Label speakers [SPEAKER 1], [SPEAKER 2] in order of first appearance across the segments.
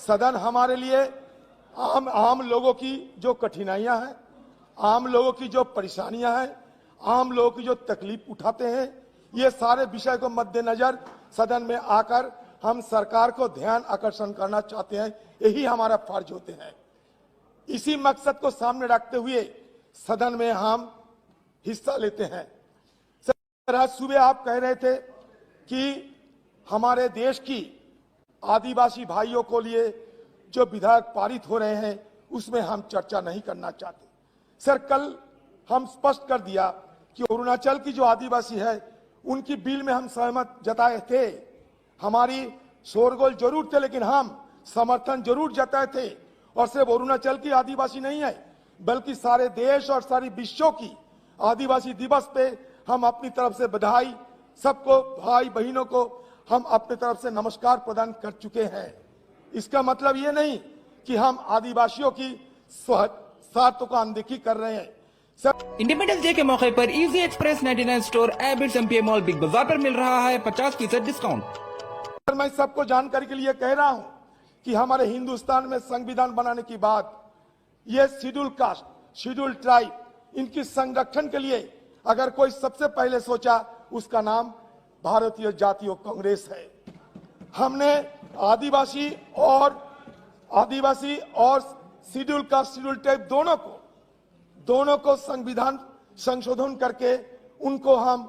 [SPEAKER 1] सदन हमारे लिए आम लोगों की जो कठिनाइयां हैं, आम लोगों की जो परेशानियां हैं, आम लोगों की जो तकलीफ उठाते हैं, ये सारे विषय को मद्देनजर सदन में आकर हम सरकार को ध्यान आकर्षण करना चाहते हैं। यही हमारा फर्ज होते हैं। इसी मकसद को सामने रखते हुए सदन में हम हिस्सा लेते हैं। सर, आज सुबह आप कह रहे थे कि हमारे देश की आदिवासी भाइयों को लिए जो विधेयक पारित हो रहे हैं उसमें हम चर्चा नहीं करना चाहते। सर, कल हम स्पष्ट कर दिया कि अरुणाचल की जो आदिवासी है उनकी बिल में हम सहमत जताए थे। हमारी शोरगोल जरूर थे, लेकिन हम समर्थन जरूर जताए थे। और सिर्फ अरुणाचल की आदिवासी नहीं है, बल्कि सारे देश और सारी विश्व की आदिवासी दिवस पे हम अपनी तरफ से बधाई, सबको, भाई बहनों को हम अपनी तरफ से नमस्कार प्रदान कर चुके हैं। इसका मतलब ये नहीं कि हम आदिवासियों की स्वार्थ को अनदेखी कर रहे हैं।
[SPEAKER 2] इंडिपेंडेंस डे के मौके पर easy express 99 store Abids MPa mall big बाजार पर मिल रहा है 50% डिस्काउंट।
[SPEAKER 1] मैं सबको जानकारी के लिए कह रहा हूं कि हमारे हिंदुस्तान में संविधान बनाने के बाद ये शेड्यूल कास्ट, शेड्यूल ट्राइब, इनकी संरक्षण के लिए अगर कोई सबसे पहले सोचा, उसका नाम भारतीय जातीय कांग्रेस है। हमने आदिवासी और शेड्यूल कास्ट, शेड्यूल ट्राइब दोनों को संविधान संशोधन करके उनको हम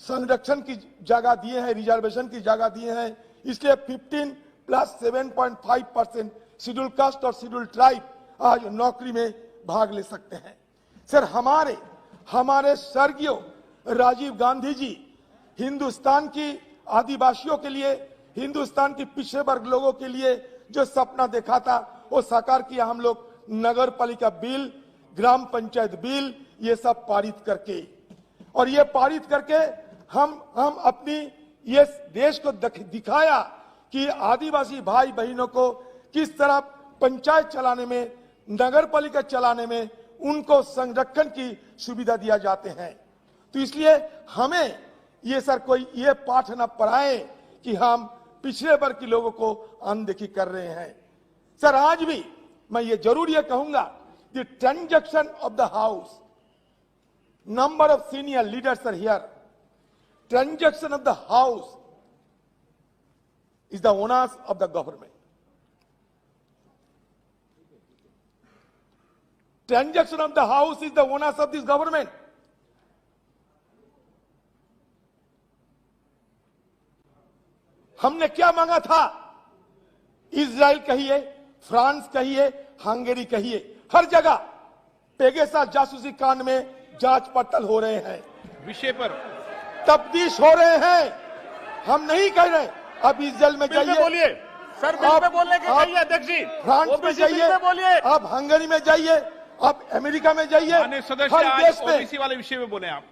[SPEAKER 1] संरक्षण की जगह दिए हैं, रिजर्वेशन की जगह दिए हैं। इसलिए 15 + 7.5% शेड्यूल कास्ट और शेड्यूल ट्राइब आज नौकरी में भाग ले सकते हैं। सर, हमारे स्वर्गीय राजीव गांधी जी हिंदुस्तान की आदिवासियों के लिए, हिंदुस्तान के पिछड़े वर्ग लोगों के लिए जो सपना देखा था वो साकार किया हम लोग। नगर पालिका बिल, ग्राम पंचायत बिल, ये सब पारित करके, और ये पारित करके हम अपनी ये देश को दिखाया कि आदिवासी भाई बहनों को किस तरह पंचायत चलाने में, नगर पालिका चलाने में उनको संरक्षण की सुविधा दिया जाते हैं। तो इसलिए हमें ये सर कोई ये पाठ न पढ़ाए कि हम पिछड़े वर्ग के लोगों को अनदेखी कर रहे हैं। सर, आज भी मैं ये जरूर ये कहूंगा, the transaction of the house, number of senior leaders are here. Transaction of the house is the onus of the government. Transaction of the house is the onus of this government. हमने क्या मांगा था? Israel कहिए, France कहिए, हंगेरी कहिए, हर जगह Pegasus जासूसी कांड में जांच पड़ताल हो रहे हैं, विषय पर तफ्तीश हो रहे हैं। हम नहीं कह रहे अब इजराइल में जाइए, बोलिए सर, बिल पे बोलने के चाहिए अध्यक्ष जी, फ्रांस में जाइए, अब हंगेरी में जाइए, अब अमेरिका में जाइए, हर देश में ओबीसी वाले विषय में बोले आप।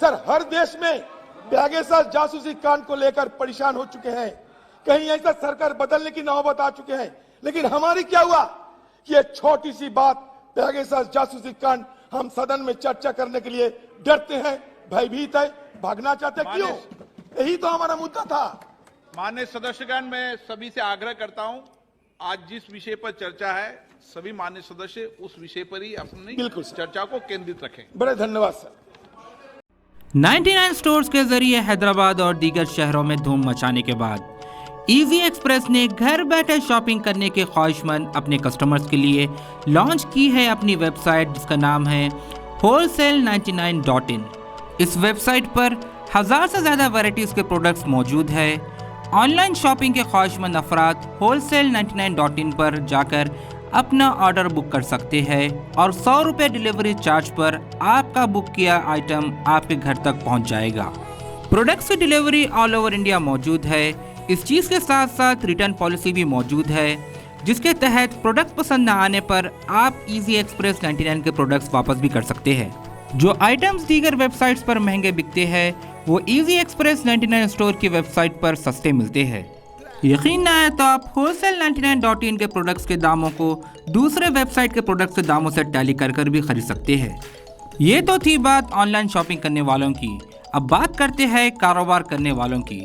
[SPEAKER 1] सर, हर देश में पेगासस जासूसी कांड को लेकर परेशान हो चुके हैं। कहीं ऐसा सरकार बदलने की नौबत आ चुके हैं, लेकिन हमारी क्या हुआ कि ये छोटी सी बात पेगासस जासूसी कांड हम सदन में चर्चा करने के लिए डरते हैं, भयभीत है, भागना चाहते। क्यों? यही तो हमारा मुद्दा था।
[SPEAKER 3] माननीय सदस्यगण, मैं सभी से आग्रह करता हूं, आज जिस विषय पर चर्चा है सभी माननीय सदस्य उस विषय पर ही अपनी बिल्कुल चर्चा को केंद्रित रखें।
[SPEAKER 1] बड़े धन्यवाद सर।
[SPEAKER 2] 99 स्टोर्स के जरिए हैदराबाद और दीगर शहरों में धूम मचाने के बाद इजी एक्सप्रेस ने घर बैठे शॉपिंग करने के ख्वाहिशमंद अपने कस्टमर्स के लिए लॉन्च की है अपनी वेबसाइट, जिसका नाम है wholesale99.in। इस वेबसाइट पर 1000 से ज़्यादा वैरायटीज़ के प्रोडक्ट्स मौजूद है। ऑनलाइन शॉपिंग के ख्वाहिशमंद अफराद wholesale99.in पर जाकर अपना ऑर्डर बुक कर सकते हैं और 100 रुपये डिलीवरी चार्ज पर आपका बुक किया आइटम आपके घर तक पहुंच जाएगा। प्रोडक्ट्स की डिलीवरी ऑल ओवर इंडिया मौजूद है। इस चीज़ के साथ साथ रिटर्न पॉलिसी भी मौजूद है, जिसके तहत प्रोडक्ट पसंद न आने पर आप इजी एक्सप्रेस 99 के प्रोडक्ट्स वापस भी कर सकते हैं। जो आइटम्स दीगर वेबसाइट्स पर महंगे बिकते हैं वो इजी एक्सप्रेस 99 स्टोर की वेबसाइट पर सस्ते मिलते हैं। यकीन न आए तो आप wholesale99.in के प्रोडक्ट्स के दामों को दूसरे वेबसाइट के प्रोडक्ट्स के दामों से टैली कर भी खरीद सकते हैं। ये तो थी बात ऑनलाइन शॉपिंग करने वालों की। अब बात करते हैं कारोबार करने वालों की।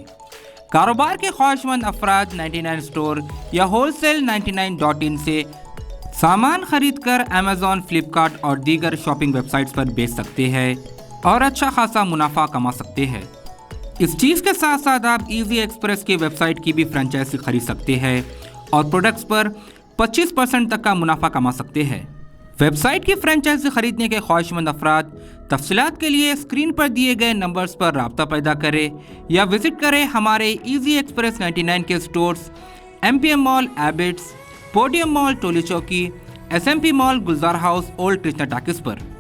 [SPEAKER 2] कारोबार के ख्वाहिशमंद अफराद 99 स्टोर या होलसेल 99.in से सामान खरीद कर अमेजॉन, फ्लिपकार्ट और दीगर शॉपिंग वेबसाइट्स पर बेच सकते हैं और अच्छा खासा मुनाफा कमा सकते हैं। इस चीज़ के साथ साथ आप इजी एक्सप्रेस की वेबसाइट की भी फ्रेंचाइजी खरीद सकते हैं और प्रोडक्ट्स पर 25% तक का मुनाफा कमा सकते हैं। वेबसाइट की फ्रेंचाइजी खरीदने के ख्वाहिशमंद अफराद तफसीलात के लिए स्क्रीन पर दिए गए नंबर्स पर राब्ता पैदा करें या विजिट करें हमारे इजी एक्सप्रेस 99 के स्टोर्स MPM मॉल एबिट्स, podium mall Tolichowki, SMP mall Gulzar Houz, old Krishna talkies पर।